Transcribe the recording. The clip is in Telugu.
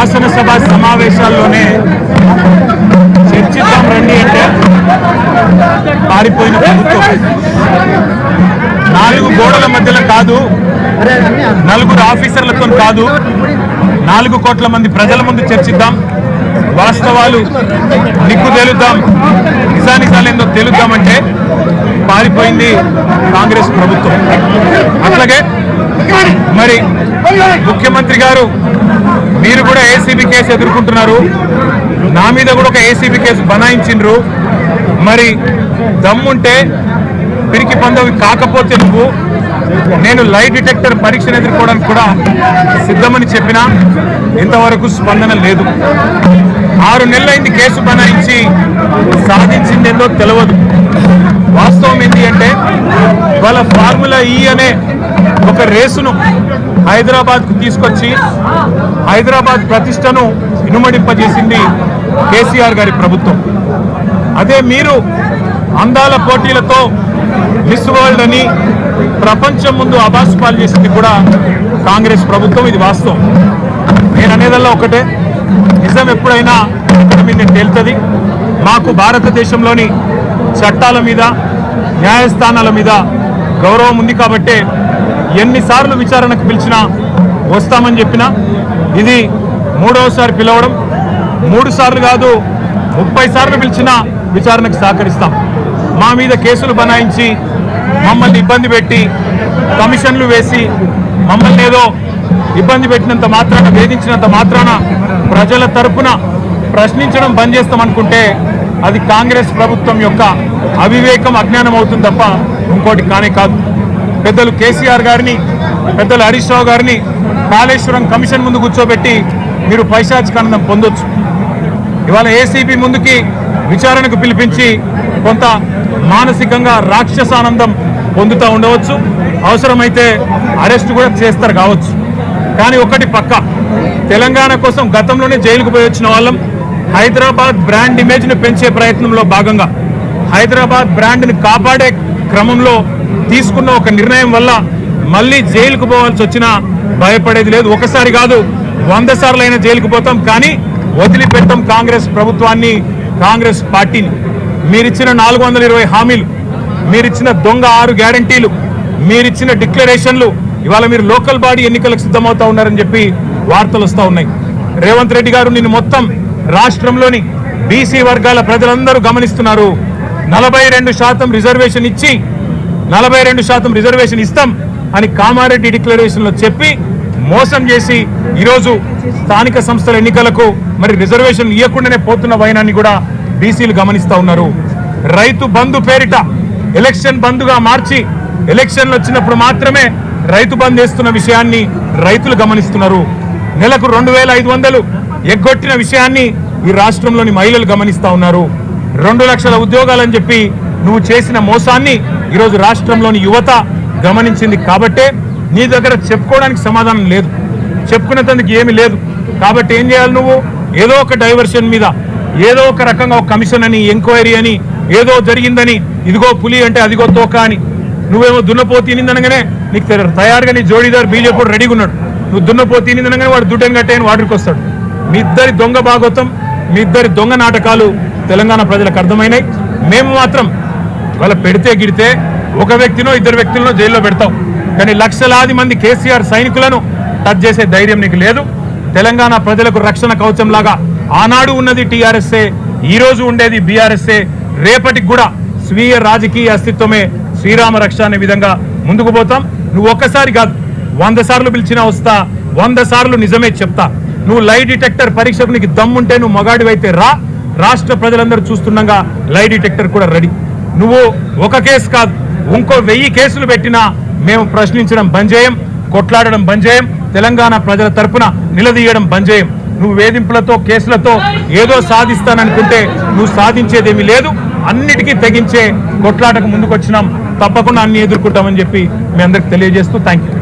శాసనసభ సమావేశాల్లోనే చర్చిద్దాం రండి అంటే పారిపోయిన ప్రభుత్వం. 4 గోడల మధ్యలో కాదు, 4 ఆఫీసర్లతో కాదు, 4 కోట్ల మంది ప్రజల ముందు చర్చిద్దాం, వాస్తవాలు నిగ్గు తేలుద్దాం, నిజానిజాలేందో తేలుద్దామంటే పారిపోయింది కాంగ్రెస్ ప్రభుత్వం. అట్లాగే మరి ముఖ్యమంత్రి గారు మీరు కూడా ఏసీబీ కేసు ఎదుర్కొంటున్నారు, నా మీద కూడా ఒక ఏసీబీ కేసు బనాయించిండ్రు. మరి దమ్ముంటే పిరికి పందవి కాకపోతే నువ్వు నేను లై డిటెక్టర్ పరీక్షను ఎదుర్కోవడానికి కూడా సిద్ధమని చెప్పినా ఇంతవరకు స్పందన లేదు. 6 నెలలైంది కేసు బనాయించి, సాధించిందేందో తెలియదు. వాస్తవం ఏంటి అంటే వాళ్ళ ఫార్ములా ఈ అనే ఒక రేసును హైదరాబాద్కు తీసుకొచ్చి హైదరాబాద్ ప్రతిష్టను ఇనుమడింపజేసింది కేసీఆర్ గారి ప్రభుత్వం. అదే మీరు అందాల పోటీలతో మిస్ వరల్డ్ అని ప్రపంచం ముందు అబాస్పాలు చేసింది కూడా కాంగ్రెస్ ప్రభుత్వం. ఇది వాస్తవం. నేను అనేదల్లా ఒకటే, నిజం ఎప్పుడైనా మీద తేలుతుంది. మాకు భారతదేశంలోని చట్టాల మీద న్యాయస్థానాల మీద గౌరవం ఉంది కాబట్టే ఎన్నిసార్లు విచారణకు పిలిచినా వస్తామని చెప్పినా ఇది 3వసారి పిలవడం, 3 సార్లు కాదు 30 సార్లు పిలిచినా విచారణకు సహకరిస్తాం. మా మీద కేసులు బనాయించి మమ్మల్ని ఇబ్బంది పెట్టి కమిషన్లు వేసి మమ్మల్ని ఏదో ఇబ్బంది పెట్టినంత మాత్రాన, వేధించినంత మాత్రాన ప్రజల తరపున ప్రశ్నించడం బంద్ చేస్తామనుకుంటే అది కాంగ్రెస్ ప్రభుత్వం యొక్క అవివేకం, అజ్ఞానం అవుతుంది తప్ప ఇంకోటి కానే కాదు. పెద్దలు కేసీఆర్ గారిని, పెద్దలు హరీష్ రావు గారిని కాళేశ్వరం కమిషన్ ముందు కూర్చోబెట్టి మీరు పైశాచికానందం పొందొచ్చు. ఇవాళ ఏసీబీ ముందుకి విచారణకు పిలిపించి కొంత మానసికంగా రాక్షసానందం పొందుతూ ఉండవచ్చు, అవసరమైతే అరెస్ట్ కూడా చేస్తారు కావచ్చు. కానీ ఒకటి పక్క, తెలంగాణ కోసం గతంలోనే జైలుకు పోయి వచ్చిన వాళ్ళం. హైదరాబాద్ బ్రాండ్ ఇమేజ్ను పెంచే ప్రయత్నంలో భాగంగా హైదరాబాద్ బ్రాండ్ని కాపాడే క్రమంలో తీసుకున్న ఒక నిర్ణయం వల్ల మళ్ళీ జైలుకు పోవాల్సి వచ్చినా భయపడేది లేదు. ఒకసారి కాదు 100 సార్లు అయినా జైలుకు పోతాం, కానీ వదిలిపెట్టాం కాంగ్రెస్ ప్రభుత్వాన్ని, కాంగ్రెస్ పార్టీని. మీరిచ్చిన 420 హామీలు, మీరిచ్చిన దొంగ 6 గ్యారంటీలు, మీరిచ్చిన డిక్లరేషన్లు, ఇవాళ మీరు లోకల్ బాడీ ఎన్నికలకు సిద్ధమవుతా ఉన్నారని చెప్పి వార్తలు వస్తూ ఉన్నాయి. రేవంత్ రెడ్డి గారు నిన్ను మొత్తం రాష్ట్రంలోని బీసీ వర్గాల ప్రజలందరూ గమనిస్తున్నారు. 42% రిజర్వేషన్ ఇచ్చి 42% రిజర్వేషన్ ఇస్తాం అని కామారెడ్డి డిక్లరేషన్లో చెప్పి మోసం చేసి ఈరోజు స్థానిక సంస్థల ఎన్నికలకు మరి రిజర్వేషన్ ఇవ్వకుండానే పోతున్న వైనాన్ని కూడా బీసీలు గమనిస్తూ ఉన్నారు. రైతు బంధు పేరిట ఎలక్షన్ బంధుగా మార్చి ఎలక్షన్లు వచ్చినప్పుడు మాత్రమే రైతు బంధు వేస్తున్న విషయాన్ని రైతులు గమనిస్తున్నారు. నెలకు 2500 ఎగ్గొట్టిన విషయాన్ని ఈ రాష్ట్రంలోని మహిళలు గమనిస్తూ ఉన్నారు. 2 లక్షల ఉద్యోగాలని చెప్పి నువ్వు చేసిన మోసాన్ని ఈరోజు రాష్ట్రంలోని యువత గమనించింది. కాబట్టే నీ దగ్గర చెప్పుకోవడానికి సమాధానం లేదు, చెప్పుకునేందుకు ఏమీ లేదు. కాబట్టి ఏం చేయాలి, నువ్వు ఏదో ఒక డైవర్షన్ మీద, ఏదో ఒక రకంగా ఒక కమిషన్ అని, ఎంక్వైరీ అని, ఏదో జరిగిందని, ఇదిగో పులి అంటే అదిగో తోక అని, నువ్వేమో దున్నపోతు తినిందనగానే నీకు తయారుగా నీ జోడీదారు బీజేపీ రెడీగా ఉన్నాడు. నువ్వు దున్నపోతు తినిందనగానే వాడు దుడ్డని కట్టేయని వాడికి వస్తాడు. మీ ఇద్దరి దొంగ భాగోతం, మీ ఇద్దరి దొంగ నాటకాలు తెలంగాణ ప్రజలకు అర్థమైనాయి. మేము మాత్రం వాళ్ళ పెడితే గిడితే ఒక వ్యక్తినో 2 వ్యక్తులను జైల్లో పెడతాం, కానీ లక్షలాది మంది కేసీఆర్ సైనికులను టచ్ చేసే ధైర్యం నీకు లేదు. తెలంగాణ ప్రజలకు రక్షణ కవచంలాగా ఆనాడు ఉన్నది టీఆర్ఎస్ఏ, ఈ రోజు ఉండేది బీఆర్ఎస్ఏ, రేపటికి కూడా స్వీయ రాజకీయ అస్తిత్వమే శ్రీరామ రక్ష అనే విధంగా ముందుకు పోతాం. నువ్వు ఒక్కసారి కాదు 100 సార్లు పిలిచినా వస్తా, 100 సార్లు నిజమే చెప్తా. నువ్వు లై డిటెక్టర్ పరీక్షకు నీకు దమ్ముంటే నువ్వు మగాడివైతే రా, రాష్ట్ర ప్రజలందరూ చూస్తుండగా లై డిటెక్టర్ కూడా రెడీ. నువ్వు ఒక కేసు కాదు ఇంకో 1000 కేసులు పెట్టినా మేము ప్రశ్నించడం బంద్ చేయం, కొట్లాడడం బంద్ చేయం, తెలంగాణ ప్రజల తరపున నిలదీయడం బంద్ చేయం. నువ్వు వేధింపులతో కేసులతో ఏదో సాధిస్తాననుకుంటే నువ్వు సాధించేదేమీ లేదు. అన్నిటికీ తెగించే కొట్లాటకు ముందుకొచ్చినాం, తప్పకుండా అన్ని ఎదుర్కొంటామని చెప్పి మీ అందరికి తెలియజేస్తూ థ్యాంక్ యూ.